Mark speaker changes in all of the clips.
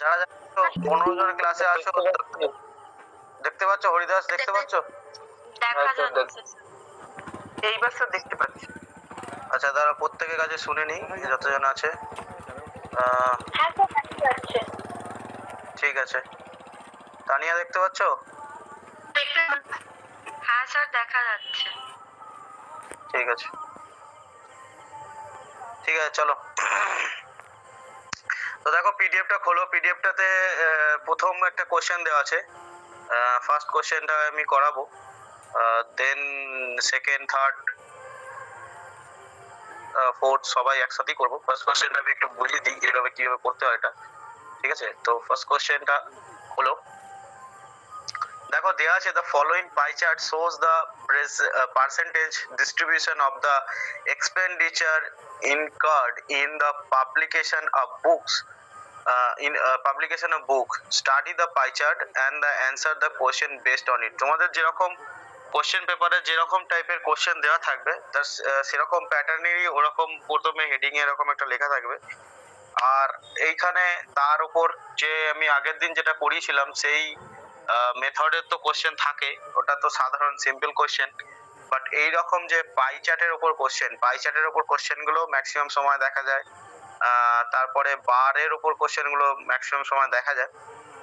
Speaker 1: যারা যারা 15 জন ক্লাসে আছো দেখতে পাচ্ছ? হরিদাস দেখতে পাচ্ছ?
Speaker 2: দেখা যাচ্ছে। এইবার স্যার দেখতে পাচ্ছি।
Speaker 1: আচ্ছা, তারা প্রত্যেকের কাছে শুনে নিই যতজন আছে।
Speaker 2: হ্যাঁ স্যার দেখা যাচ্ছে।
Speaker 1: ঠিক আছে। তানিয়া দেখতে পাচ্ছ?
Speaker 2: হ্যাঁ স্যার দেখা যাচ্ছে।
Speaker 1: ঠিক আছে, ঠিক আছে, চলো। তো দেখো, পিডিএফটা খোলো। পিডিএফটাতে প্রথম একটা কোশ্চেন দেওয়া আছে। ফার্স্ট কোশ্চেনটা আমি করাবো, দেন সেকেন্ড, থার্ড, ফোর্থ সবাই একসাথেই করবো। ফার্স্ট কোশ্চেনটা আমি একটু বুঝিয়ে দিই এভাবে কিভাবে করতে হয় এটা। ঠিক আছে, তো ফার্স্ট কোশ্চেনটা হলো, দেখো দেওয়া আছে, the following pie chart shows the percentage distribution of the expenditure incurred in the publication of books. In publication of book, study the pie chart and answer the question based on it. তোমাদের যেরকম question পেপারে যেরকম টাইপের question দেওয়া থাকবে, তার সেরকম প্যাটার্নেরই ওরকম প্রথমে হেডিং এরকম একটা লেখা থাকবে। আর এইখানে তার উপর যে আমি আগের দিন যেটা করিয়েছিলাম সেই মেথডের তো কোশ্চেন থাকে, ওটা তো সাধারণ সিম্পল কোশ্চেন। বাট এইরকম যে পাই চার্টের উপর কোশ্চেন, পাই চার্টের উপর কোশ্চেন গুলো ম্যাক্সিমাম সময় দেখা যায়। তারপরে বারের উপর কোশ্চেন গুলো ম্যাক্সিমাম সময় দেখা যায়।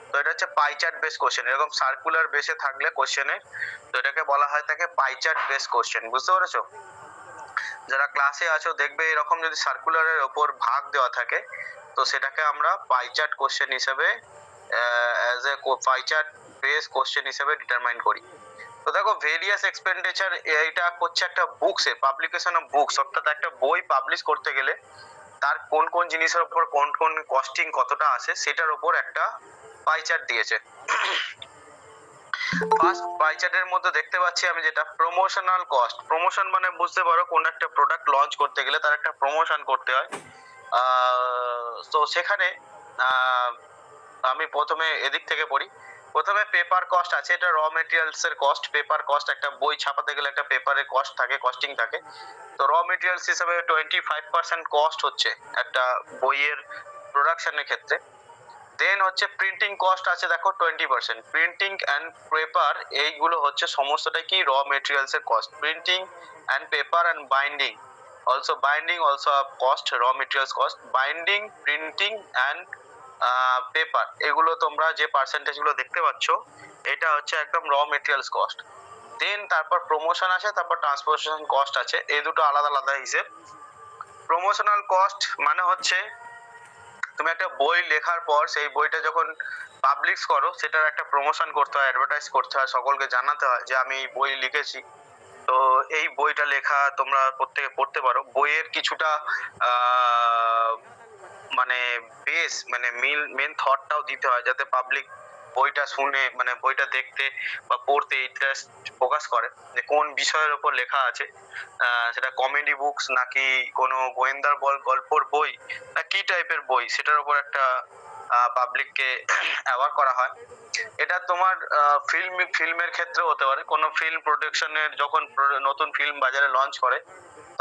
Speaker 1: তো এটা হচ্ছে পাই চার্ট বেস কোশ্চেন। এরকম সার্কুলার বেসে থাকলে কোশ্চেনে, তো এটাকে বলা হয় থাকে পাই চার্ট বেস কোশ্চেন। বুঝতে পেরেছো? যারা ক্লাসে আছো দেখবে এরকম যদি সার্কুলারের উপর ভাগ দেওয়া থাকে, তো সেটাকে আমরা পাই চার্ট কোশ্চেন হিসেবে as a pie chart base question হিসেবে ডিটারমাইন করি। তো দেখো, ভেরিয়াস এক্সপেন্ডিচার, এটা হচ্ছে একটা বুকসে পাবলিকেশন অফ বুকস, অর্থাৎ একটা বই পাবলিশ করতে গেলে তার কোন কোন জিনিসের উপর কোন কোন কস্টিং কতটা আসে সেটার উপর একটা পাই চার্ট দিয়েছে। ফার্স্ট পাই চার্টের মধ্যে দেখতে পাচ্ছি আমি যেটা প্রমোশনাল কস্ট। প্রমোশন মানে বুঝতে পারো, কোন একটা প্রোডাক্ট লঞ্চ করতে গেলে তার একটা প্রমোশন করতে হয়। তো সেখানে আমি প্রথমে এদিক থেকে পড়ি। প্রথমে পেপার কস্ট আছে, এটা র মেটেরিয়ালস এর কস্ট। পেপার কস্ট, একটা বই ছাপাতে গেলে একটা পেপারের কস্ট থাকে, কস্টিং থাকে। তো র মেটেরিয়ালস হিসেবে 25% কস্ট হচ্ছে একটা বইয়ের প্রোডাকশনের ক্ষেত্রে। দেন হচ্ছে প্রিন্টিং কস্ট আছে, দেখো 20%। প্রিন্টিং অ্যান্ড পেপার, এইগুলো হচ্ছে সমস্তটাই কি র মেটেরিয়ালস এর cost. Printing and paper and binding also, binding also cost, raw materials cost. Binding, printing and paper, এগুলো তোমরা যে পার্সেন্টেজ গুলো দেখতে পাচ্ছ, এটা হচ্ছে একদম র মেটেরিয়ালস কস্ট। দেন তারপর প্রমোশন আছে, তারপর ট্রান্সপোর্টেশন কস্ট আছে। এই দুটো আলাদা আলাদা হিসেব। প্রমোশনাল কস্ট মানে হচ্ছে তুমি একটা বই লেখার পর সেই বইটা যখন পাবলিশ করো, সেটার একটা প্রমোশন করতে হয়, অ্যাডভার্টাইজ করতে হয়, সকলকে জানাতে হয় যে আমি এই বই লিখেছি। তো এই বইটা লেখা তোমরা প্রত্যেকে পড়তে পারো। বইয়ের কিছুটা মানে বেস, মানে মেন থটটাও দিতে হয়, যাতে পাবলিক বইটা শুনে, মানে বইটা দেখতে বা পড়তে ইন্টারেস্ট ফোকাস করে যে কোন বিষয়ের উপর লেখা আছে। সেটা কমেডি বুকস নাকি কোনো গোয়েন্দার গল্পর বই না কি টাইপের বই, সেটার উপর একটা পাবলিককে অ্যাওয়ার করা হয়। এটা তোমার ফিল্মের ক্ষেত্রে হতে পারে। কোনো ফিল্ম প্রোডাকশনের যখন নতুন ফিল্ম বাজারে লঞ্চ করে,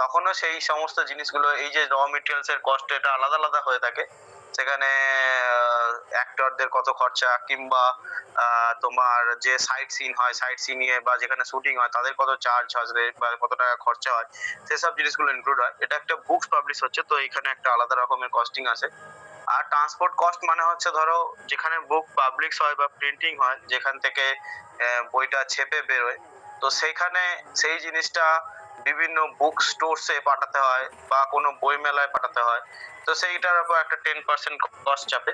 Speaker 1: তখনও সেই সমস্ত জিনিসগুলো, এই যে র মেটেরিয়ালস এর কস্ট, এটা আলাদা আলাদা হয়ে থাকে। সেখানে অ্যাক্টরদের কত খরচা, কিংবা তোমার যে সাইট সিন হয়, সাইট সিনিয়ে বা যেখানে শুটিং হয় তাদের কত চার্জ আসবে বা কত টাকা খরচা হয়, সেসব জিনিসগুলো ইনক্লুড হয়। এটা একটা বুকস পাবলিশ হচ্ছে, তো এখানে একটা আলাদা রকমের কস্টিং আছে। আর ট্রান্সপোর্ট কস্ট মানে হচ্ছে, ধরো যেখানে বুক পাবলিশ হয় বা প্রিন্টিং হয়, যেখান থেকে বইটা ছেপে বেরোয়, তো সেইখানে সেই জিনিসটা বিভিন্ন বুক স্টোরসে পাঠাতে হয় বা কোনো বই মেলায় পাঠাতে হয়, তো সেইটার উপর একটা 10% কস্ট চাপে।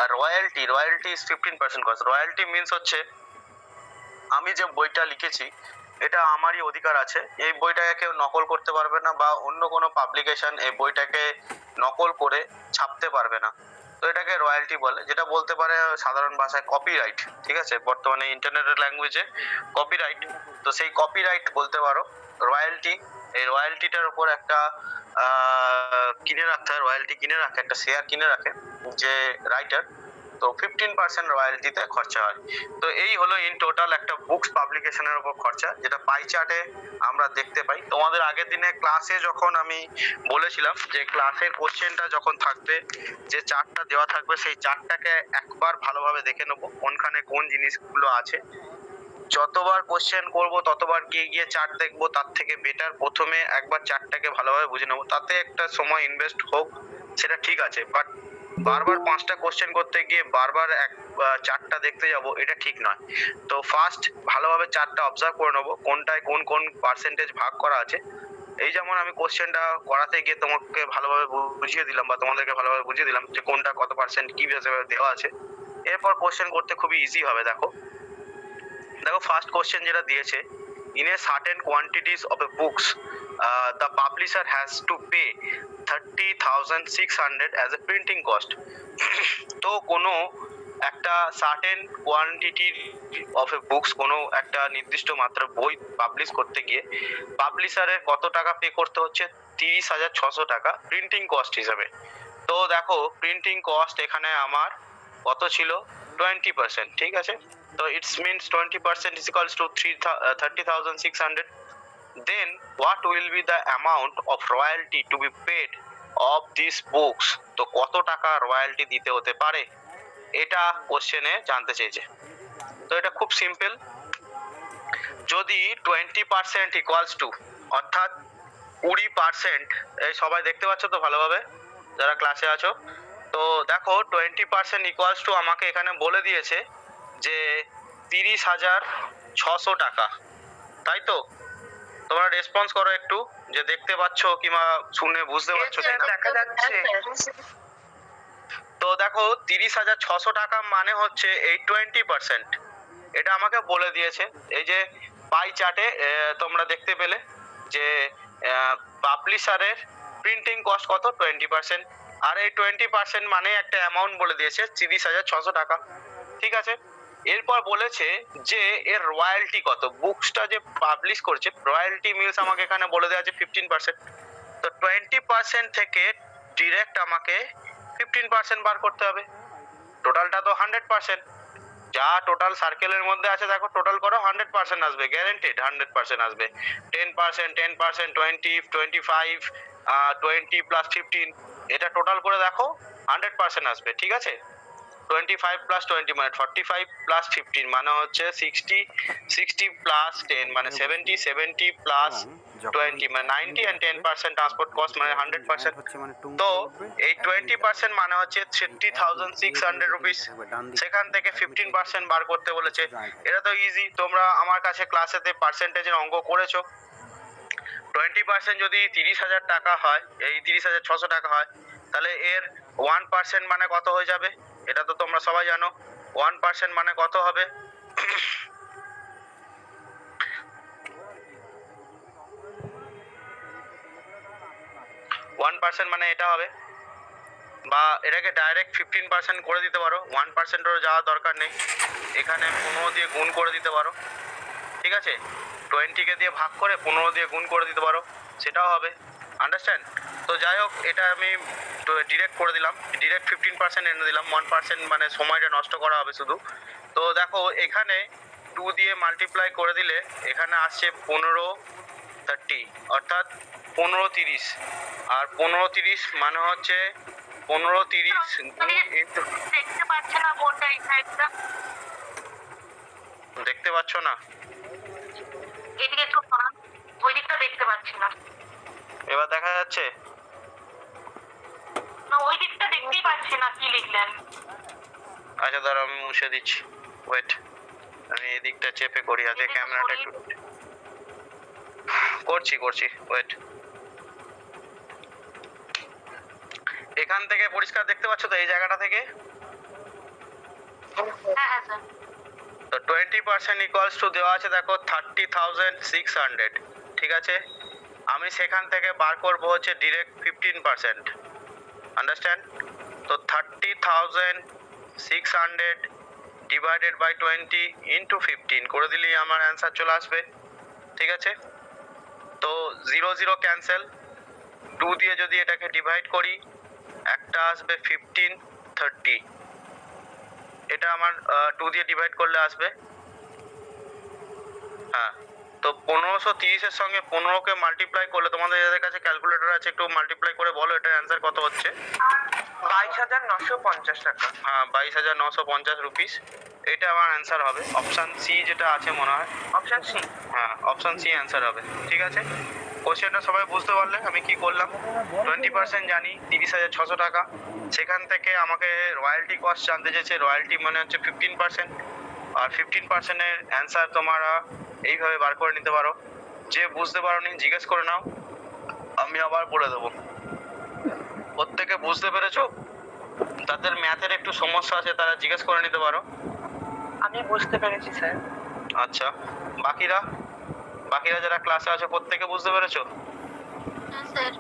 Speaker 1: আর royalty is 15% cost. Royalty means হচ্ছে, আমি যে বইটা লিখেছি এটা আমারই অধিকার আছে, এই বইটাকে কেউ নকল করতে পারবে না, বা অন্য কোনো পাবলিকেশন এই বইটাকে নকল করে ছাপতে পারবে না। তো এটাকে রয়্যালটি বলে, যেটা বলতে পারে সাধারণ ভাষায় কপিরাইট। ঠিক আছে, বর্তমানে ইন্টারনেটের ল্যাঙ্গুয়েজে কপিরাইট। তো সেই কপিরাইট বলতে পারো রয়্যালটি। এই রয়্যালটিটার উপর একটা কিনে রাখতে হয়, রয়্যালটি কিনে রাখে, একটা শেয়ার কিনে রাখে যে রাইটার, তো 15% রয়্যালটিতে খরচা হয়। তো এই হলো ইন টোটাল একটা বুকস পাবলিকেশনের উপর খরচা, যেটা পাই চার্টে আমরা দেখতে পাই। তোমাদের আগের দিনে ক্লাসে যখন আমি বলেছিলাম যে ক্লাসের কোশ্চেনটা যখন থাকবে, যে চার্টটা দেওয়া থাকবে, সেই চার্টটাকে একবার ভালোভাবে দেখে নেবো কোনখানে কোন জিনিসগুলো আছে। যতবার কোশ্চেন করব ততবার গিয়ে গিয়ে চার্ট দেখবো, তার থেকে বেটার প্রথমে একবার চার্টটাকে ভালোভাবে বুঝে নেবো। তাতে একটা সময় ইনভেস্ট হোক সেটা ঠিক আছে, বাট বারবার 5টা কোশ্চেন করতে গিয়ে বারবার চার্টটা দেখতে যাব, এটা ঠিক নয়। তো ফার্স্ট ভালোভাবে চার্টটা অবজার্ভ করে নেবো কোনটায় কোন কোন পার্সেন্টেজ ভাগ করা আছে। এই যেমন আমি কোশ্চেনটা করাতে গিয়ে তোমাকে ভালোভাবে বুঝিয়ে দিলাম বা তোমাদেরকে ভালোভাবে বুঝিয়ে দিলাম যে কোনটা কত পার্সেন্ট কি হিসেবে দেওয়া আছে। এরপর কোশ্চেন করতে খুবই ইজি হবে। দেখো ফার্স্ট কোশ্চেন যেটা দিয়েছে, in a certain quantities of a books the publisher has to pay 30,600 as a printing cost. তো কোনো একটা certain quantity of A books, কোনো একটা নির্দিষ্ট মাত্রার বই পাবলিশ করতে গিয়ে পাবলিশারের কত টাকা পে করতে হচ্ছে? 30,600 টাকা প্রিন্টিং কস্ট হিসাবে। তো দেখো প্রিন্টিং কস্ট এখানে আমার কত ছিল? 20%, ঠিক আছে। তো it's means 20% is equals to 30,600. Then what will be the amount of royalty to be paid of these books? তো কত টাকা রয়্যালটি দিতে হতে পারে, এটা কোশ্চেনে জানতে চেয়েছে। তো এটা খুব সিম্পল। যদি 20% ইকুয়ালস টু, অর্থাৎ 20%, এই সবাই দেখতে পাচ্ছ তো ভালোভাবে যারা ক্লাসে আছো? তো দেখো 20% ইকুয়ালস টু আমাকে এখানে বলে দিয়েছে যে 30,600 টাকা, তাই তো? তোমরা রেসপন্স করো একটু, যে দেখতে পাচ্ছ কিংবা শুনে বুঝতে পারছো কিনা।
Speaker 2: দেখা যাচ্ছে।
Speaker 1: তো দেখো 30,600 টাকা মানে হচ্ছে এই 20%, এটা আমাকে বলে দিয়েছে। এই যে পাই চার্টে তোমরা দেখতে পেলে যে পাবলিশারের প্রিন্টিং কস্ট কত? 20%। আর এই 20% মানে একটা অ্যামাউন্ট বলে দিয়েছে 30,600 টাকা, ঠিক আছে। এরপর বলেছে যে এর রয়্যালটি কত, বুকসটা যে পাবলিশ করছে রয়্যালটি মিলস আমাকে এখানে বলে দেওয়া আছে 15%। তো 20% থেকে ডিরেক্ট আমাকে 15% বার করতে হবে। টোটালটা তো 100%, যা টোটাল সার্কেলের মধ্যে আছে দেখো টোটাল করো 100% আসবে, গ্যারান্টেড 100% আসবে। 10%, 10%, 20, 25, 20 প্লাস 15, এটা টোটাল করে দেখো 100% আসবে, ঠিক আছে। 25 প্লাস 20 মানে 45 প্লাস 15 মানে হচ্ছে 60, 60 প্লাস 10 মানে 70, 70 প্লাস 20 মানে 90, and 10% ট্রান্সপোর্ট কস্ট মানে 100%। তো এই 20% মানে হচ্ছে 30,600 রুপিস, সেখান থেকে 15% বার করতে বলেছে। এটা তো ইজি, তোমরা আমার কাছে ক্লাসেতে পার্সেন্টেজের অঙ্ক করেছো। 20% যদি 30,000 টাকা হয়, এই 30,600 টাকা হয়, তাহলে এর 1% মানে কত হয়ে যাবে? এটা তো তোমরা সবাই জানো। 1% মানে কত হবে? 1% মানে এটা হবে, বা এটাকে ডাইরেক্ট 15% করে দিতে পারো, 1%এরও যাওয়ার দরকার নেই, এখানে 15 দিয়ে গুণ করে দিতে পারো, ঠিক আছে। 20 কে দিয়ে ভাগ করে 15 দিয়ে গুণ করে দিতে পারো, সেটাও হবে। আন্ডারস্ট্যান্ড? তো যাই হোক, এটা আমি ডিরেক্ট করে দিলাম, ডিরেক্ট 15% এনে দিলাম। 1% মানে সময়টা নষ্ট করা হবে শুধু। তো দেখো এখানে 2 দিয়ে মাল্টিপ্লাই করে দিলে এখানে আসছে 1530, অর্থাৎ 1530। আর 1530 মানে হচ্ছে 1530 ইনটু,
Speaker 2: দেখতে পাচ্ছ না বোর্ডটা এই সাইডটা?
Speaker 1: দেখতে পাচ্ছ না?
Speaker 2: এদিকে একটু সরান, ওই দিকটা দেখতে পাচ্ছি না।
Speaker 1: এবার দেখা যাচ্ছে?
Speaker 2: না, ওই দিকটা দেখতেই পাচ্ছি না কি লিখলেন।
Speaker 1: আচ্ছা দাঁড়াও, আমি মুছে দিচ্ছি, ওয়েট। আমি এই দিকটা চেপে করি, আজকে ক্যামেরাটা একটু করছি, ওয়েট। এখান থেকে পরিষ্কার দেখতে পাচ্ছ তো, এই জায়গাটা থেকে?
Speaker 2: হ্যাঁ হ্যাঁ স্যার।
Speaker 1: তো 20% ইকুয়ালস টু দেওয়া আছে দেখো 30,600, ঠিক আছে। আমি সেখান থেকে বার করবো হচ্ছে ডিরেক্ট 15%, আন্ডারস্ট্যান্ড? তো 30,600 ডিভাইডেড বাই 20 ইন্টু 15 করে দিলেই আমার অ্যান্সার চলে আসবে, ঠিক আছে। তো 0 0 ক্যান্সেল, 2 দিয়ে যদি এটাকে ডিভাইড করি একটা আসবে 1530, এটা আমার 2 দিয়ে ডিভাইড করলে আসবে, হ্যাঁ। তো 1530 এর সঙ্গে 15কে মাল্টিপ্লাই করলে, তোমাদের যাদের কাছে ক্যালকুলেটর আছে একটু মাল্টিপ্লাই করে বলো এটার অ্যান্সার কত হচ্ছে।
Speaker 3: 22,950 টাকা।
Speaker 1: হ্যাঁ, 22,950 রুপিস। এটা আমার অ্যান্সার হবে অপশন সি যেটা আছে মনে হয়।
Speaker 3: Option C.
Speaker 1: হ্যাঁ, অপশন সি অ্যান্সার হবে। ঠিক আছে, কোশ্চেনটা সবাই বুঝতে পারলে আমি কি করলাম। 20% জানি 30,600 টাকা। সেখান থেকে আমাকে রয়্যালটি কস্ট জানতে চেয়েছে। রয়্যালটি মানে হচ্ছে 15%, আর 15%-এর অ্যান্সার তোমরা এইভাবে বার করে নিতে পারো। যে বুঝতে পারোনি জিজ্ঞেস করে নাও, আমি আবার বলে দেবো। প্রত্যেকে বুঝতে পেরেছো? তাদের ম্যাথের একটু সমস্যা আছে তারা জিজ্ঞেস করে নিতে পারো।
Speaker 3: আমি বুঝতে পেরেছি স্যার।
Speaker 1: আচ্ছা, বাকিরা যারা ক্লাসে আছে প্রত্যেকে বুঝতে পেরেছো?
Speaker 2: হ্যাঁ স্যার।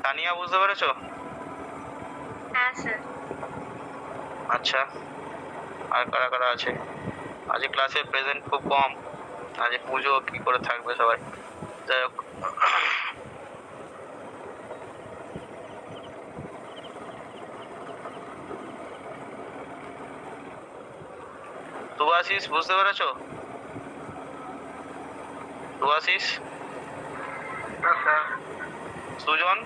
Speaker 1: তানিয়া বুঝতে পেরেছো?
Speaker 2: হ্যাঁ স্যার।
Speaker 1: আচ্ছা, আর কারা কারা আছে? আজ ক্লাসে প্রেজেন্ট খুব কম, আজ পুজো কি করে থাকবে সবাই। যাই হোক, সুভাশিস বুঝতে পেরেছো? সুভাশিস, সুজন,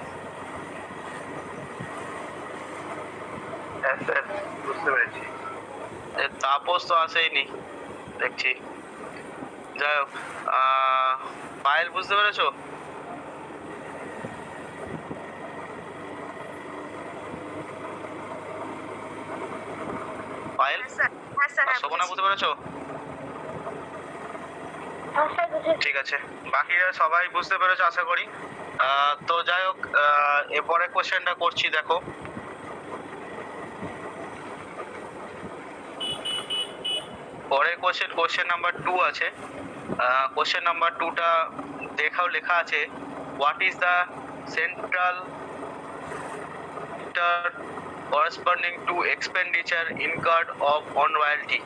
Speaker 3: স্যার বুঝতে পেরেছি।
Speaker 1: তাপস তো আসেইনি দেখছি। যাই হোক, পায়েল বুঝতে পেরেছো? পায়েল,
Speaker 2: হ্যাঁ স্যার।
Speaker 1: আর শোভনা বুঝতে পেরেছো? ঠিক আছে, বাকিরা সবাই বুঝতে পেরেছো আশা করি। তো যাই হোক, এরপরে কোশ্চেনটা করছি, দেখো। পরের কোশ্চেন নাম্বার 2 আছে। কোশ্চেন নাম্বার 2টা দেখাও, লেখা আছে what is the central corresponding to expenditure incurred on royalty.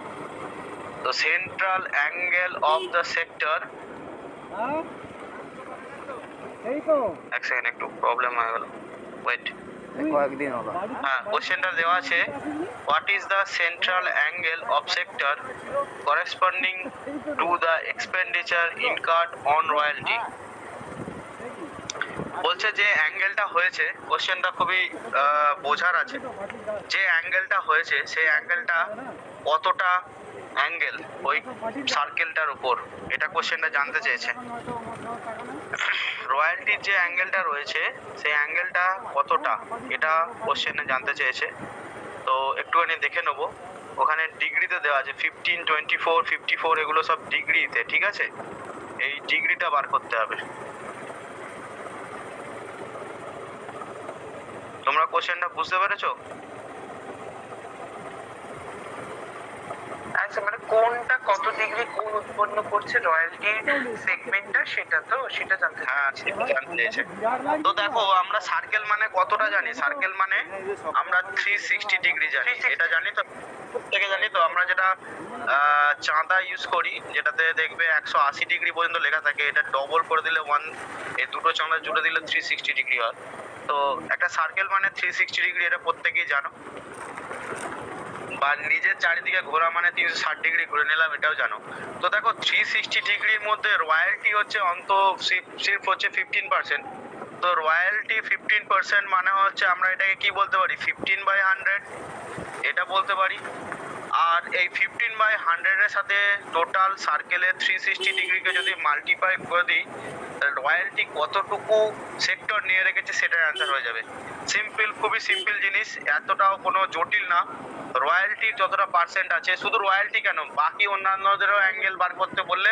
Speaker 1: The central angle of the sector, এক সেকেন্ড একটু প্রবলেম হয়ে গেল, ওয়েট।
Speaker 4: কয়েকদিন হলো।
Speaker 1: হ্যাঁ, কোশ্চেনটা দেওয়া আছে what is the central angle of sector corresponding to the expenditure incurred on royalty. বলছে যে অ্যাঙ্গেলটা হয়েছে, কোশ্চেনটা খুবই বোঝার আছে। যে অ্যাঙ্গেলটা হয়েছে সেই অ্যাঙ্গেলটা কতটা অ্যাঙ্গেল ওই সার্কেলটার উপর, এটা কোশ্চেনটা জানতে চেয়েছে। রয়্যালটির যে অ্যাঙ্গেলটা রয়েছে সেই অ্যাঙ্গেলটা কতটা, এটা কোশ্চেনে জানতে চেয়েছে। তো একটুখানি দেখে নেবো, ওখানে ডিগ্রিতে দেওয়া আছে 15, 24, 54, এগুলো সব ডিগ্রিতে। ঠিক আছে, এই ডিগ্রিটা বার করতে হবে। তোমরা কোশ্চেনটা বুঝতে পেরেছো?
Speaker 3: আচ্ছা, মানে কোনটা কত ডিগ্রি কোণ উৎপন্ন করছে রয়্যালটি সেগমেন্টটা, সেটা জানতে।
Speaker 1: হ্যাঁ, সেটা জানতে চেয়েছে। তো দেখো, আমরা সার্কেল মানে কতটা জানি? সার্কেল মানে আমরা 360 ডিগ্রি জানি, এটা জানি তো প্রত্যেকে জানি তো। আমরা যেটা চাঁদা ইউজ করি, যেটাতে দেখবে 180 ডিগ্রি পর্যন্ত লেখা থাকে, এটা ডবল করে দিলে 1, এই দুটো চাঁদা জুড়ে দিলে 360 ডিগ্রি হয়। তো একটা সার্কেল মানে 360 ডিগ্রি, এটা প্রত্যেকেই জানো। বা নিজের চারিদিকে ঘোরা মানে 360 ডিগ্রি ঘুরে নিলাম, এটাও জানো। তো দেখো 360 ডিগ্রির মধ্যে রয়্যালটি হচ্ছে সির্ফ হচ্ছে 15%। তো রয়্যালটি 15% মানে হচ্ছে আমরা এটাকে কি বলতে পারি, 15/100 এটা বলতে পারি। আর এই 15/100 এর সাথে টোটাল সার্কেলের 360 ডিগ্রিকে যদি মাল্টিপ্লাই করে দিই, রয়্যালটি কতটুকু সেক্টর নিয়ে রেখেছে সেটার অ্যান্সার হয়ে যাবে। সিম্পল, খুবই সিম্পল জিনিস, এতটাও কোনো জটিল না। রয়্যালটির যতটা পার্সেন্ট আছে, শুধু রয়্যালটি কেন, বাকি অন্যান্যদেরও অ্যাঙ্গেল বার করতে বললে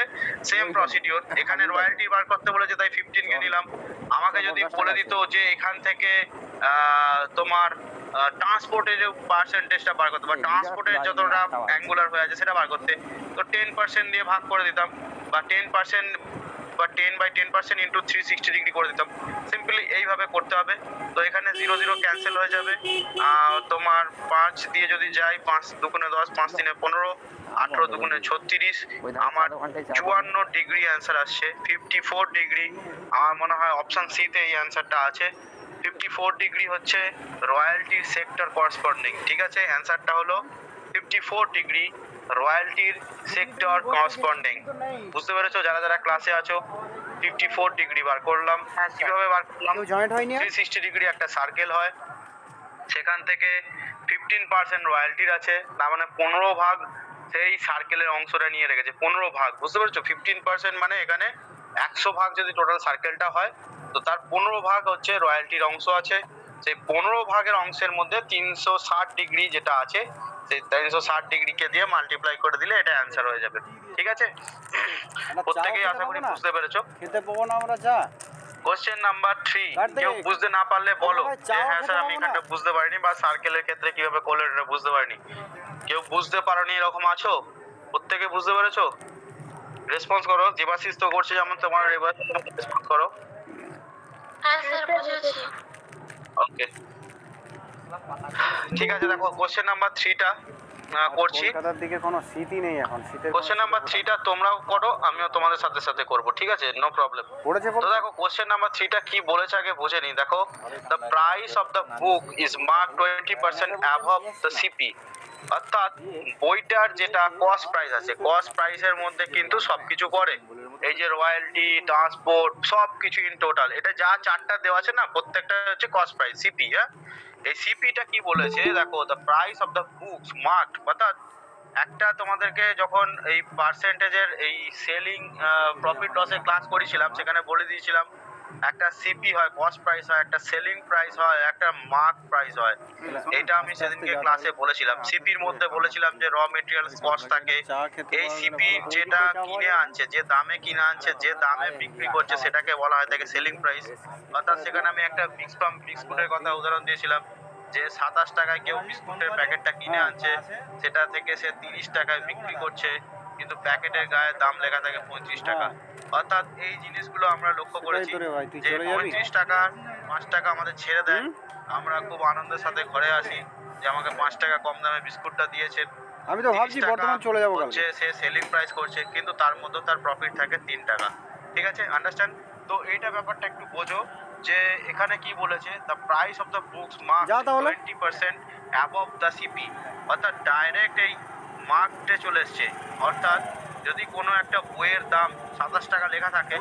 Speaker 1: সেম প্রসিডিওর। এখানে রয়্যালটি বার করতে বলেছে তাই 15 দিলাম। আমাকে যদি বলে দিত যে এখান থেকে তোমার ট্রান্সপোর্টের যে পার্সেন্টেজটা বার করতে বা ট্রান্সপোর্টের যতটা অ্যাঙ্গুলার হয়ে আছে সেটা বার করতে, তো 10% দিয়ে ভাগ করে দিতাম, বা 10% বা 10/10% ইন্টু 360 ডিগ্রি করে দিতাম। সিম্পলি এইভাবে করতে হবে। তো এখানে 0 0 ক্যান্সেল হয়ে যাবে। তোমার 5 দিয়ে যদি যাই, 5 দুগুণে 10, 5 3 15, 18 দুগুণে 36, আমার 54 ডিগ্রি অ্যান্সার আসছে। 54 ডিগ্রি আমার মনে হয় অপশন সি তে এই অ্যান্সারটা আছে। 54 ডিগ্রি হচ্ছে রয়্যালটি সেক্টর করেসপন্ডিং। ঠিক আছে, অ্যান্সারটা হলো 54 54 ডিগ্রি রয়্যালটির সেক্টর করসপন্ডিং। বুঝতে পেরেছো যারা যারা ক্লাসে আছো? 54 ডিগ্রি বার করলাম।
Speaker 3: হ্যাঁ, স্যার।
Speaker 1: কিভাবে বার করলাম?
Speaker 4: কেউ জয়েন্ট হয়নি আর?
Speaker 1: 360 ডিগ্রি একটা সার্কেল হয়, সেখান থেকে 15% রয়্যালটির আছে, তার মানে 15 ভাগ সেই সার্কেলের অংশটা নিয়ে রেখেছে। 15 ভাগ, বুঝতে পেরেছো? 15% মানে এখানে 100 ভাগ যদি টোটাল সার্কেলটা হয়, তো তার 15 ভাগ হচ্ছে রয়্যালটির অংশ আছে। সেই 15 ভাগের অংশের মধ্যে 360 ডিগ্রি যেটা আছে, সেই 360 ডিগ্রিকে দিয়ে মাল্টিপ্লাই করে দিলে এটা অ্যান্সার হয়ে যাবে। ঠিক আছে, প্রত্যেকেই আশা করি বুঝতে পেরেছো।
Speaker 4: খেতে পাবো না আমরা চা?
Speaker 1: কোশ্চেন নাম্বার 3,
Speaker 4: কাটতে
Speaker 1: কেউ
Speaker 4: গেছি।
Speaker 1: বুঝতে না পারলে বলো
Speaker 4: ভাই,
Speaker 1: যে
Speaker 4: চাও
Speaker 1: হ্যাঁ
Speaker 4: খেতে
Speaker 1: স্যার আমি
Speaker 4: পাবো
Speaker 1: এখানটা
Speaker 4: না।
Speaker 1: বুঝতে পারিনি, বা সার্কেলের ক্ষেত্রে কিভাবে করলেন এটা বুঝতে পারিনি। কেউ বুঝতে পারোনি এরকম আছো? প্রত্যেকে বুঝতে পেরেছো? রেসপন্স করো। দেবাশিস তো করছে, যেমন তোমার রেসপন্স করো।
Speaker 2: হ্যাঁ স্যার বুঝেছি।
Speaker 1: ওকে, ঠিক আছে। দেখো কোশ্চেন নাম্বার 3টা করছি।
Speaker 4: কলকাতার দিকে কোনো শীতই নেই এখন, শীতের
Speaker 1: কোশ্চেন নাম্বার 3টা তোমরাও করো, আমিও তোমাদের সাথে সাথে করব, ঠিক আছে? No problem.
Speaker 4: পড়েছে
Speaker 1: তো দেখো কোশ্চেন নাম্বার 3টা কি বলেছে আগে বুঝে নি। দেখো, the price of the book is mark 20% above the CP. অর্থাৎ বইটার যেটা কস্ট প্রাইস আছে, কস্ট প্রাইসের মধ্যে কিন্তু সবকিছু পড়ে। এই যে রয়্যালটি, ট্রান্সপোর্ট, সবকিছু ইন টোটাল, এটা যা চারটা দেওয়া আছে না, প্রত্যেকটা হচ্ছে কস্ট প্রাইস, সিপি। হ্যাঁ, এই সিপিটা কি বলেছে দেখো, the price of the books mark, অর্থাৎ একটা তোমাদেরকে যখন এই পার্সেন্টেজের এই সেলিং প্রফিট লসের ক্লাস করেছিলাম, সেখানে বলে দিয়েছিলাম একটা সিপি হয়, কস্ট প্রাইস হয়, একটা সেলিং প্রাইস হয়, একটা মার্ক প্রাইস হয়। এটা আমি সেদিনকে ক্লাসে বলেছিলাম। সিপির মধ্যে বলেছিলাম যে র মেটেরিয়াল কস্ট থাকে। এই সিপি যেটা কিনে আনছে, যে দামে কিনে আনছে, যে দামে বিক্রি করছে, সেটাকে বলা হয় থাকে সেলিং প্রাইস। অর্থাৎ সেখানে আমি একটা বিস্কুটের কথা উদাহরণ দিয়েছিলাম, যে 27 টাকায় কেউ বিস্কুটের প্যাকেটটা কিনে আনছে, সেটা থেকে সে 30 টাকায় বিক্রি করছে, কিন্তু প্যাকেটের গায়ে দাম লেখা থাকে 25 টাকা। অর্থাৎ এই জিনিসগুলো আমরা লক্ষ্য করেছি যে 35 টাকা 5 টাকা আমাদের ছেড়ে দেয়, আমরা খুব আনন্দের সাথে ঘরে আসি যে আমাকে 5 টাকা কম দামে বিস্কুটটা দিয়েছে।
Speaker 4: আমি তো ভাবছি
Speaker 1: 30 টাকা
Speaker 4: বর্তমান চলে যাবো
Speaker 1: হচ্ছে সে সেলিং প্রাইস করছে, কিন্তু তার মধ্যে তার প্রফিট থাকে 3 টাকা। ঠিক আছে, আন্ডারস্ট্যান্ড? তো এইটা ব্যাপারটা একটু বোঝো যে এখানে কি বলেছে, the price of the books mark 20% above the CP. অর্থাৎ ডাইরেক্ট এই মার্কটে চলে এসছে। অর্থাৎ যদি কোনো একটা বইয়ের দাম 27 টাকা লেখা থাকে,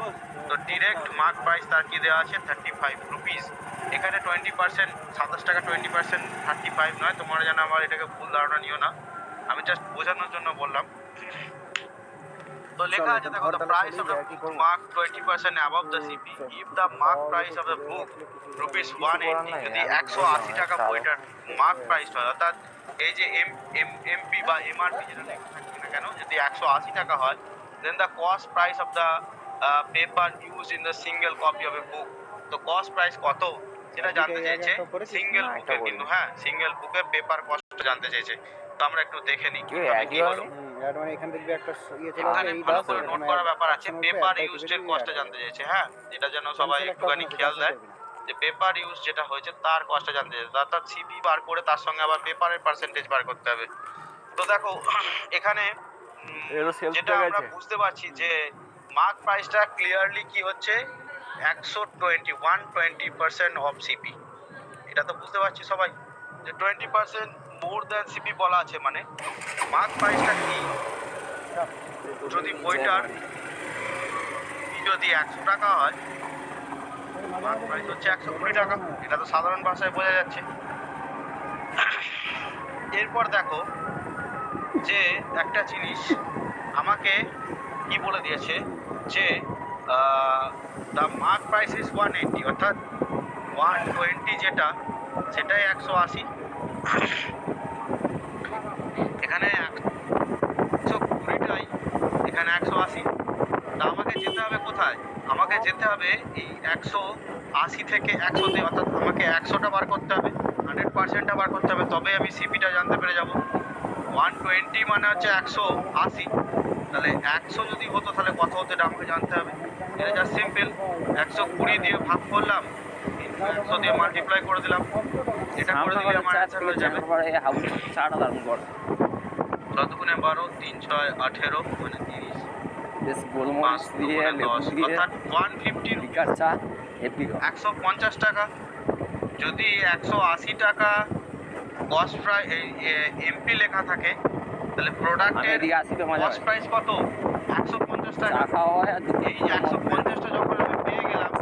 Speaker 1: তো ডিরেক্ট মার্ক প্রাইস তার কি দেওয়া আছে 35 রুপিস। এখানে 20%, 27 টাকা 20% 35 নয়, তোমরা যেন আমার এটাকে ভুল ধারণা নিও না, আমি জাস্ট বোঝানোর জন্য বললাম। তো লেখা আছে দেখো, the price of the book mark 20% above the CP if the mark price of the book rupees 180, যদি 180 টাকা বইটার মার্ক প্রাইস হয়, অর্থাৎ এই যে এমপি বা এমআরপি যেটা লেখা থাকে না কেন, যদি 180 টাকা হয়, then the cost price of the paper used in the single copy of a book, তো কস্ট প্রাইস কত সেটা জানতে চাইছে সিঙ্গেল বুকের, কিন্তু হ্যাঁ সিঙ্গেল বুকের পেপার কস্ট জানতে চাইছে। তো আমরা একটু দেখে নিই কি হলো।
Speaker 4: মানে এখান থেকে একটা ইয়ে চলে
Speaker 1: এখানে
Speaker 4: আসবে, এই
Speaker 1: ভালো
Speaker 4: দাস
Speaker 1: করে নোট করার ব্যাপার আছে, পেপার ইউজড এর কস্টটা জানতে চাইছে। হ্যাঁ, এটা যেন সবাই একটুখানি খেয়াল দেয় যে পেপার ইউজ যেটা হয়েছে তার কস্টটা জানতে চাইছে, অর্থাৎ সিপি বার করে তার সঙ্গে আবার পেপারের পার্সেন্টেজ বার করতে হবে। তো দেখো এখানে যেটা আমরা বুঝতে পারছি যে মার্ক প্রাইসটা ক্লিয়ারলি কি হচ্ছে 120% অফ সিপি। এটা তো বুঝতে পারছি সবাই যে 20% মোর দ্যান সিপি বলা আছে, মানে মার্ক প্রাইসটা কি, যদি বইটার যদি 100 টাকা হয়, মার্ক প্রাইস হচ্ছে 120 টাকা। এটা তো সাধারণ ভাষায় বোঝা যাচ্ছে। এরপর দেখো যে একটা জিনিস আমাকে কি বলে দিয়েছে যে দ্য মার্ক প্রাইস ইজ 180, অর্থাৎ 120 যেটা সেটাই 180, এখানে 120টাই এখানে 180। তা আমাকে যেতে হবে কোথায়? আমাকে যেতে হবে এই 180 থেকে 100-তে, অর্থাৎ আমাকে 100টা বার করতে হবে, 100%টা বার করতে হবে, তবে আমি সিপিটা জানতে পেরে যাব। 120 মানে হচ্ছে 180, তাহলে 100 যদি হতো তাহলে কত হতো এটা আমাকে জানতে হবে। এটা জাস্ট সিম্পল, 120 দিয়ে ভাগ করলাম, 100 দিয়ে মাল্টিপ্লাই করে দিলাম, এটা করে দিলে আমার অ্যান্সার হয়ে যাবে। ততক্ষণে 12 3 6 18 মানে 30,
Speaker 5: গোলমরিচ দিয়ে লেবু দিয়ে
Speaker 1: অর্থাৎ 150
Speaker 5: লিকার চা হেভি
Speaker 1: 150 টাকা। যদি 180 টাকা কস্ট প্রাইস এমপি লেখা থাকে, তাহলে
Speaker 5: আমি
Speaker 1: প্রোডাক্টের
Speaker 5: এদিকে আসি তো মাঝে
Speaker 1: কস্ট প্রাইস কত? 150 টাকা।
Speaker 5: চা খাওয়া হয় আর
Speaker 1: এই 150টা যখন আমি পেয়ে গেলাম,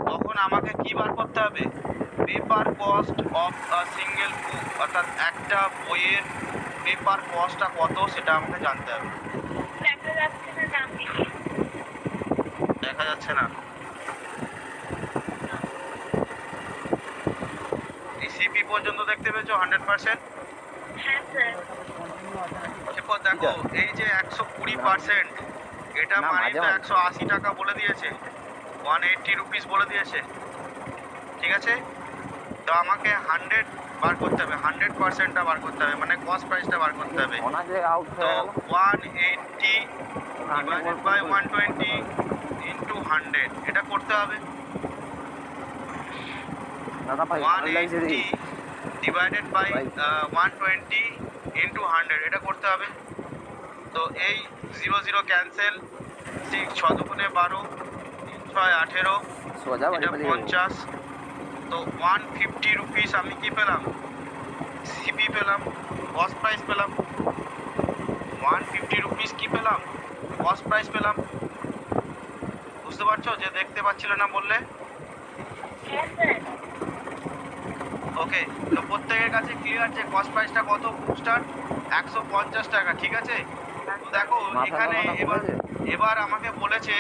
Speaker 1: তখন আমাকে কি বার করতে হবে? Paper cost of a single book, অর্থাৎ একটা বইয়ের পেপার কস্টটা কত সেটা আমাকে জানতে হবে।
Speaker 2: দেখা যাচ্ছে না দাম বেশি।
Speaker 1: দেখা যাচ্ছে না। এই সিপি পর্যন্ত দেখতে পেয়েছো 100%?
Speaker 2: হ্যাঁ স্যার।
Speaker 1: এরপর দেখো এই যে 120%, এটা
Speaker 5: না,
Speaker 1: মানে
Speaker 5: মাঝে
Speaker 1: তো
Speaker 5: মাঝে।
Speaker 1: 180 টাকা বলে দিয়েছে, 180 রুপিস বলে দিয়েছে, ঠিক আছে? তো আমাকে 100 বার করতে হবে, 100%টা বার করতে হবে, মানে কস্ট প্রাইসটা বার করতে হবে।
Speaker 5: ওনাকে আউট
Speaker 1: তো
Speaker 5: হয়ে গেল
Speaker 1: 180 ডিভাইডেড বাই 120 ইন্টু 100, এটা করতে হবে।
Speaker 5: দাদা ভাই ভালো লাগছে রে
Speaker 1: 180 ডিভাইডেড বাই 120 ইন্টু 100, এটা করতে হবে। তো এই 0 ক্যান্সেল, 6 6 দুগুণে 12, 3 6 18,
Speaker 5: সোজা বাড়ি
Speaker 1: এটা
Speaker 5: বাড়ি
Speaker 1: 50। তো 150 রুপিস আমি কি পেলাম? সিপি পেলাম, কস্ট প্রাইস পেলাম। 150 রুপিস কি পেলাম? কস্ট প্রাইস পেলাম। বুঝতে পারছো যে দেখতে পাচ্ছিলে না বললে?
Speaker 2: হ্যাঁ স্যার।
Speaker 1: ওকে, তো প্রত্যেকের কাছে ক্লিয়ার যে কস্ট প্রাইসটা কত? বুস্টার 150 টাকা, ঠিক আছে? তো দেখো
Speaker 5: মাথা
Speaker 1: এখানে
Speaker 5: মাথা
Speaker 1: এবার
Speaker 5: ঘুরেছে?
Speaker 1: এবার আমাকে বলেছে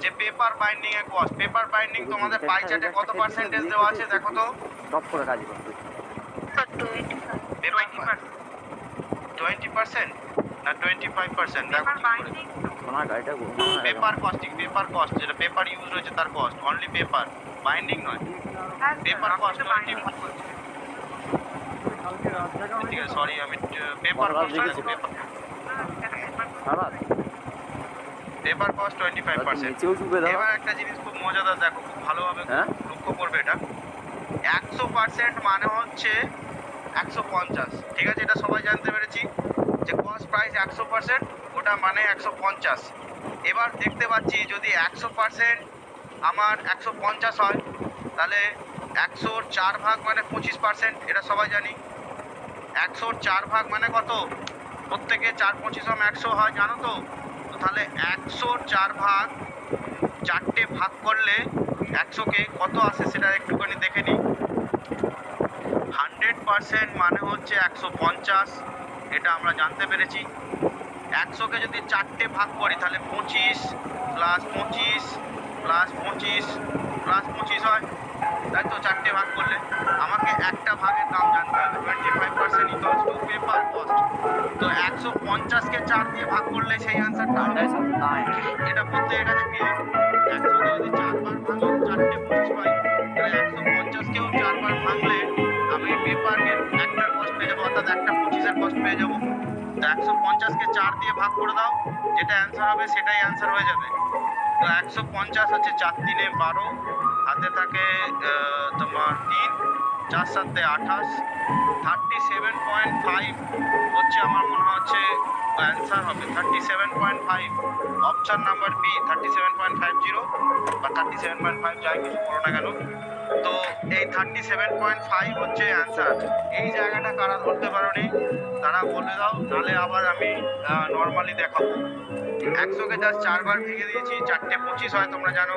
Speaker 1: যে পেপার বাইন্ডিং এর কস্ট। পেপার বাইন্ডিং তোমাদের পাই চার্টে কত পার্সেন্টেজ দেওয়া আছে দেখো তো?
Speaker 5: টপ করে কাজ করতে
Speaker 2: স্যার 25।
Speaker 1: পেপার 20% না 25%? দেখো
Speaker 3: পেপার বাইন্ডিং
Speaker 5: ওনার গাড়িটা
Speaker 1: পেপার কস্টিং, পেপার কস্ট যেটা পেপার ইউজ হয়েছে তার কস্ট, অনলি পেপার, বাইন্ডিং নয়। পেপার কস্ট 20, ঠিক আছে, সরি আমি পেপার কস্ট পেপার
Speaker 5: সারা
Speaker 1: পেপার কস্ট 25%।
Speaker 5: নিচেও চুপে দাও
Speaker 1: এবার একটা জিনিস খুব মজাদার, দেখো খুব ভালোভাবে
Speaker 5: হ্যাঁ?
Speaker 1: লক্ষ্য করবে এটা। 100% মানে হচ্ছে 150, ঠিক আছে? এটা সবাই জানতে পেরেছি যে কস্ট প্রাইস 100%, ওটা মানে 150। এবার দেখতে পাচ্ছি যদি 100% আমার 150 হয়, তাহলে 100-র 4 ভাগ মানে 25%, এটা সবাই জানি। 100-র 4 ভাগ মানে কত? প্রত্যেকে 4 25 100 হয়, জানো তো? তো তাহলে 100-র 4 ভাগ 4টে ভাগ করলে 100-কে কত আসে সেটা একটুখানি দেখে নিই। 100% মানে হচ্ছে 150, এটা আমরা জানতে পেরেছি। 100-কে যদি 4টে ভাগ করি তাহলে 25 প্লাস 25 প্লাস 25 প্লাস 25 হয়, তাই তো? 4টে ভাগ করলে আমাকে একটা ভাগের দাম জানতে হবে। 25% ইকুয়ালস টু পেপার কস্ট। তো 150-কে 4 দিয়ে ভাগ করলে সেই অ্যান্সারটা হবে। এটা প্রত্যেকের কাছে ক্লিয়ার। 100-কে যদি 4 বার ভাঙি 4টে 25 পাই, তাহলে 150-কেও 4 বার ভাঙলে আমি পেপারের একটার কস্ট পেয়ে যাবো, অর্থাৎ একটা 25-এর কস্ট পেয়ে যাবো। তো 150-কে 4 দিয়ে ভাগ করে দাও, যেটা অ্যান্সার হবে সেটাই অ্যান্সার হয়ে যাবে। তো 150 হচ্ছে 4 3 12, হাতে থাকে তোমার 3, 4 7 28, 37.5 হচ্ছে আমার মনে হচ্ছে অ্যান্সার হবে। 37.5, অপশন নাম্বার বি 37.50 বা 37.5, যাই কিছু করো না কেন। তো এই 37.5 হচ্ছে অ্যান্সার। এই জায়গাটা কারা ধরতে পারোনি তারা বলে দাও, নাহলে আবার আমি নর্মালি দেখাবো। 100-কে জাস্ট 4 বার ভেঙে দিয়েছি, 4টে 25 হয় তোমরা জানো।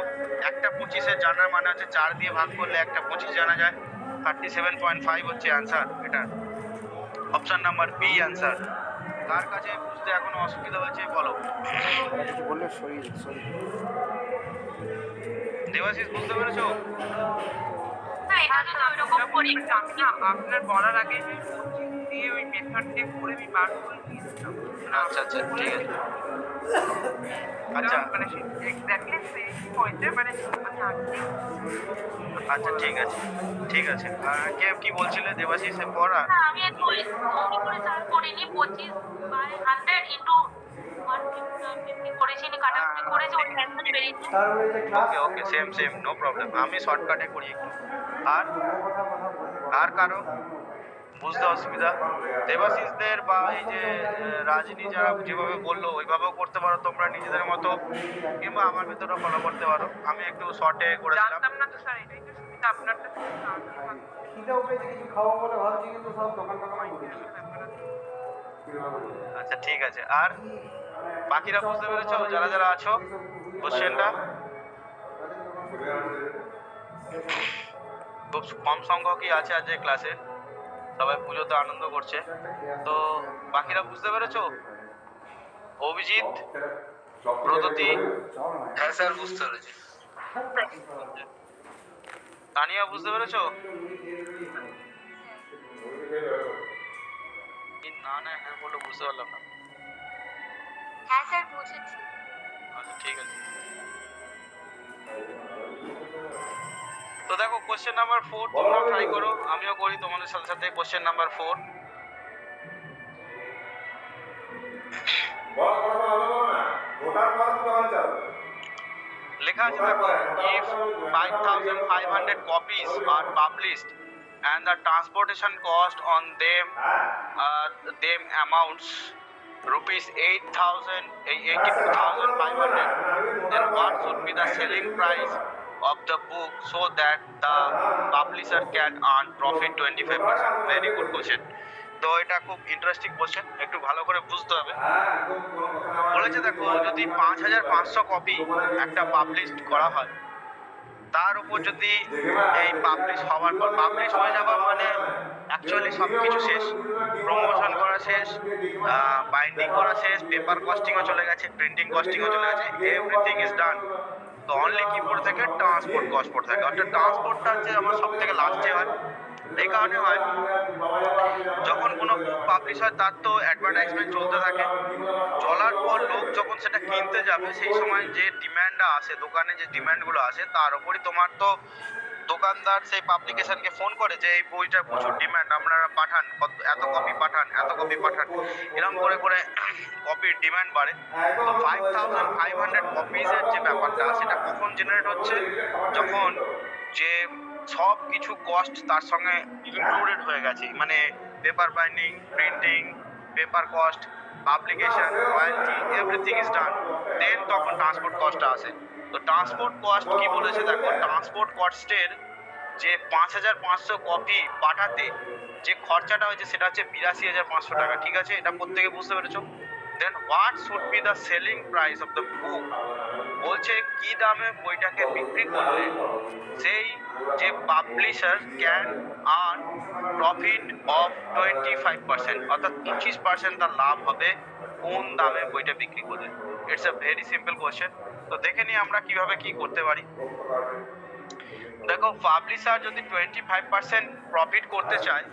Speaker 1: একটা 25-এর জানার মানে হচ্ছে 4 দিয়ে ভাগ করলে একটা 25 জানা যায়। 37.5 হচ্ছে অ্যান্সার, এটা অপশন নাম্বার বি অ্যান্সার। কার কাছে বুঝতে এখনো অসুবিধা হয়েছে বলো?
Speaker 4: কিছু বললে সরি সরি।
Speaker 1: দেবাশিস বুঝতে পেরেছো?
Speaker 2: না এটা যদি ওইরকম করি
Speaker 3: আপনার বলার আগে আমি কোচিং দিয়ে ওই মেথড দিয়ে করে আমি বার করে দিয়েছিলাম।
Speaker 1: আচ্ছা আচ্ছা, ঠিক আছে। আচ্ছা
Speaker 3: মানে এক্স্যাক্টলি সেম হয়েছে, মানে আমি আগে
Speaker 1: আচ্ছা, ঠিক আছে ঠিক আছে। কে কি বলছিলে দেবাশিস এরপর?
Speaker 2: না আমি একটু অমনি করে চাল করিনি। 25/100 ইন্টু 150 করেছি, কাটাকুটি করেছি, ওই অ্যান্সার বেরিয়েছে।
Speaker 1: ওকে ওকে, সেম সেম, নো প্রবলেম। আমি শর্টকাটে করি একটু। আর আর কারো বুঝতে অসুবিধা। দেবাশিসদের বা এই যে রাজনী যারা যেভাবে বললো ওইভাবেও করতে পারো তোমরা নিজেদের মতো, কিংবা আমার ভিতরে ফলো করতে পারো। আমি একটু শর্টে করেছিলাম।
Speaker 3: জানতাম না তো স্যার, এটাই তো সুবিধা আপনার কাছে।
Speaker 4: খিদে উঠেছে কিছু খাওয়া বলে ভাবছি, কিন্তু সব দোকান টোকান বলে
Speaker 1: আচ্ছা ঠিক আছে। আর বাকিরা বুঝতে পেরেছো যারা যারা আছো কোশ্চেনটা? খুব কম সংখ্যকই আছে আজকে ক্লাসে, সবাই পুজোতে আনন্দ করছে। তো বাকিরা বুঝতে পেরেছো? অভিজিৎ, ব্রততী?
Speaker 3: হ্যাঁ স্যার, বুঝতে পেরেছি।
Speaker 1: তানিয়া বুঝতে পেরেছো? না না হ্যাঁ বলো, বুঝতে পারলাম না।
Speaker 2: হ্যাঁ স্যার বুঝেছি।
Speaker 1: আচ্ছা ঠিক আছে। তো দেখো কোশ্চেন নাম্বার 4 তোমরা ট্রাই করো, আমিও করি তোমাদের সাথে সাথে। কোশ্চেন নাম্বার 4 লেখা আছে দেখো, if 5,500 copies are published and the transportation cost on them amounts rupees 82,500, then what should be the selling price of the book so that the publisher can earn profit 25%? Very good question. তো এটা খুব interesting question, একটু ভালো করে বুঝতে হবে। বলেছে দেখো, যদি 5,500 কপি একটা পাবলিশ করা হয়, তার উপর যদি এই পাবলিশ হওয়ার পর, পাবলিশ হয়ে যাওয়া মানে অ্যাকচুয়ালি সব কিছু শেষ, প্রমোশন করা শেষ, বাইন্ডিং করা শেষ, পেপার কস্টিংও চলে গেছে, প্রিন্টিং কস্টিংও চলে গেছে, এভরিথিং ইজ ডান। তো অনলি কি পড়ে থাকে? ট্রান্সপোর্ট কস্ট পড়ে থাকে। অর্থাৎ ট্রান্সপোর্টটা হচ্ছে আমার সব থেকে লাস্টে হয়। এই কারণে হয়, যখন কোনো বুক পাবলিশ হয় তার তো অ্যাডভার্টাইজমেন্ট চলতে থাকে, চলার পর লোক যখন সেটা কিনতে যাবে সেই সময় যে ডিম্যান্ডটা আসে, দোকানে যে ডিম্যান্ডগুলো আসে, তার উপরই তোমার তো দোকানদার সেই পাবলিকেশনকে ফোন করে যে এই বইটার প্রচুর ডিম্যান্ড, আপনারা পাঠান, এত কপি পাঠান, এত কপি পাঠান, এরকম করে করে কপির ডিম্যান্ড বাড়ে। তো 5,500 কপিজের যে ব্যাপারটা সেটা কখন জেনারেট হচ্ছে? যখন যে সব কিছু কস্ট তার সঙ্গে ইনক্লুডেড হয়ে গেছে, মানে paper binding, printing, paper cost, publication, royalty, everything is done, then তখন ট্রান্সপোর্ট কস্টটা আসে। তো ট্রান্সপোর্ট কস্ট কি বলেছে দেখো, ট্রান্সপোর্ট কস্টের যে 5,500 কপি পাঠাতে যে খরচাটা হয়েছে সেটা হচ্ছে 82,500 টাকা। ঠিক আছে, এটা প্রত্যেকে বুঝতে পেরেছো? Then what should be the selling price of the book? বলছে কি দামে বইটাকে বিক্রি করলে সেই যে publisher can earn profit of 25%, অর্থাৎ 25% তার লাভ হবে কোন দামে বইটা বিক্রি করলে। It's a very simple question. তো দেখে নিই আমরা কিভাবে কি করতে পারি। দেখো, পাবলিশার যদি 25% প্রফিট করতে চায়,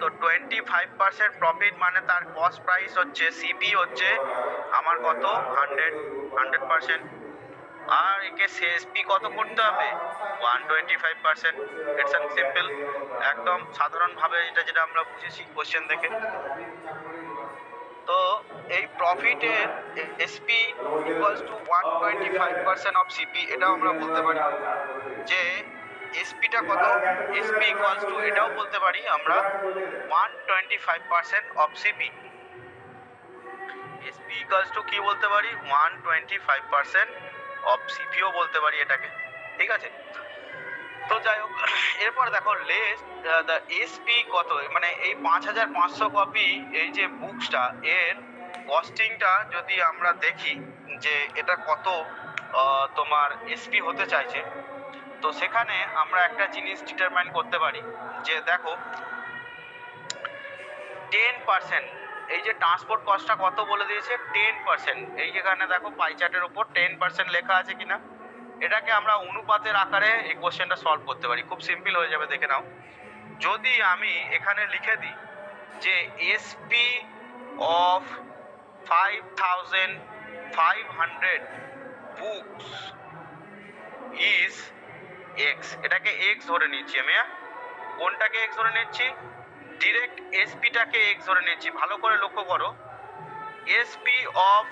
Speaker 1: তো 25% প্রফিট মানে তার কস্ট প্রাইস হচ্ছে, সিপি হচ্ছে আমার কত, 100%। আর একে সিএসপি কত করতে হবে? 125%। ইটস আন সিম্পল, একদম সাধারণভাবে যেটা আমরা বুঝেছি কোশ্চেন দেখে। তো এই প্রফিটের SP equals to 125% of CP, এটাও আমরা বলতে পারি যে এসপিটা কত, এসপি ইকুয়ালস টু, এটাও বলতে পারি আমরা 125% of CP. SP equals two কি বলতে পারি? 125% অফ সিপিও বলতে পারি এটাকে। ঠিক আছে, তো যাই হোক, এরপর দেখো লেস দ্য এসপি কত, মানে এই 5,500 কপি এই যে বুকসটা, এর কস্টিংটা যদি আমরা দেখি যে এটা কত তোমার এসপি হতে চাইছে, তো সেখানে আমরা একটা জিনিস ডিটারমাইন করতে পারি যে দেখো 10%, এই যে ট্রান্সপোর্ট কস্টটা কত বলে দিয়েছে, 10%। এই যেখানে দেখো পাই চার্টের উপর 10% লেখা আছে কিনা, এটাকে আমরা অনুপাতের আকারে এই কোশ্চেনটা সলভ করতে পারি। খুব সিম্পল হয়ে যাবে, দেখে নাও। যদি আমি এখানে লিখে দিই যে SP of 5,500 books is x, এটাকে এক্স ধরে নিচ্ছি আমি। কোনটাকে এক্স ধরে নিচ্ছি? ডিরেক্ট এসপিটাকে এক্স ধরে নিচ্ছি। ভালো করে লক্ষ্য করো, SP of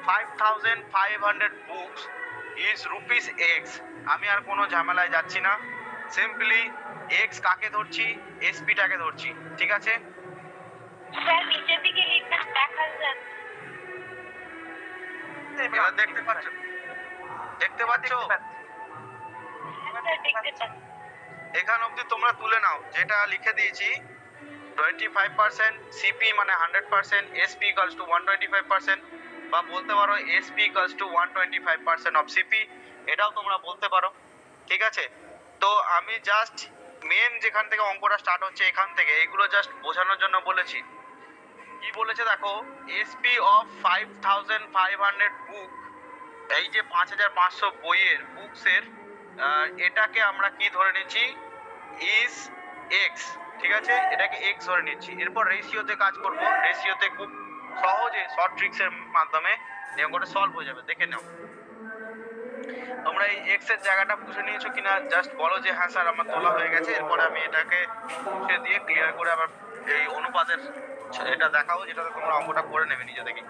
Speaker 1: 5,500 books is rupees x. আমি আর কোনো ঝামেলায় যাচ্ছি না, সিম্পলি এক্স কাকে ধরছি, এসপিটাকে ধরছি, ঠিক আছে?
Speaker 2: স্যার নিচের দিকে লিখতে দেখা যাচ্ছে।
Speaker 1: এবার দেখতে পাচ্ছ? দেখতে পাচ্ছ?
Speaker 2: হ্যাঁ স্যার দেখতে পাচ্ছি।
Speaker 1: এখান অবধি তোমরা তুলে নাও, যেটা লিখে দিয়েছি 25% সিপি মানে 100%, এসপি ইকুয়ালস টু 125%, বা বলতে পারো SP equals to 125% of CP, এটাও তোমরা বলতে পারো, ঠিক আছে? তো আমি জাস্ট মেন যেখান থেকে অঙ্কটা স্টার্ট হচ্ছে এখান থেকে এগুলো জাস্ট বোঝানোর জন্য বলেছি। কি বলেছে দেখো, এসপি অফ 5500 বুক, এই যে 5500 বইয়ের বুকসের এটাকে আমরা কি ধরে নিচ্ছি, ইজ এক্স, ঠিক আছে? এটাকে এক্স ধরে নিচ্ছি। এরপর রেশিওতে কাজ করব, রেশিওতে খুব সহজে শর্ট ট্রিক্সের মাধ্যমে এই অঙ্কটা সলভ হয়ে যাবে, দেখে নাও। তোমরা এই এক্স এর জায়গাটা বুঝে নিয়েছো কিনা জাস্ট বলো যে হ্যাঁ স্যার আমার তোলা হয়ে গেছে। এরপরে আমি এটাকে মুছে দিয়ে ক্লিয়ার করে আবার এই অনুপাতের এটা দেখাবো, যেটাতে তোমরা অঙ্কটা করে নেবে নিজে থেকে।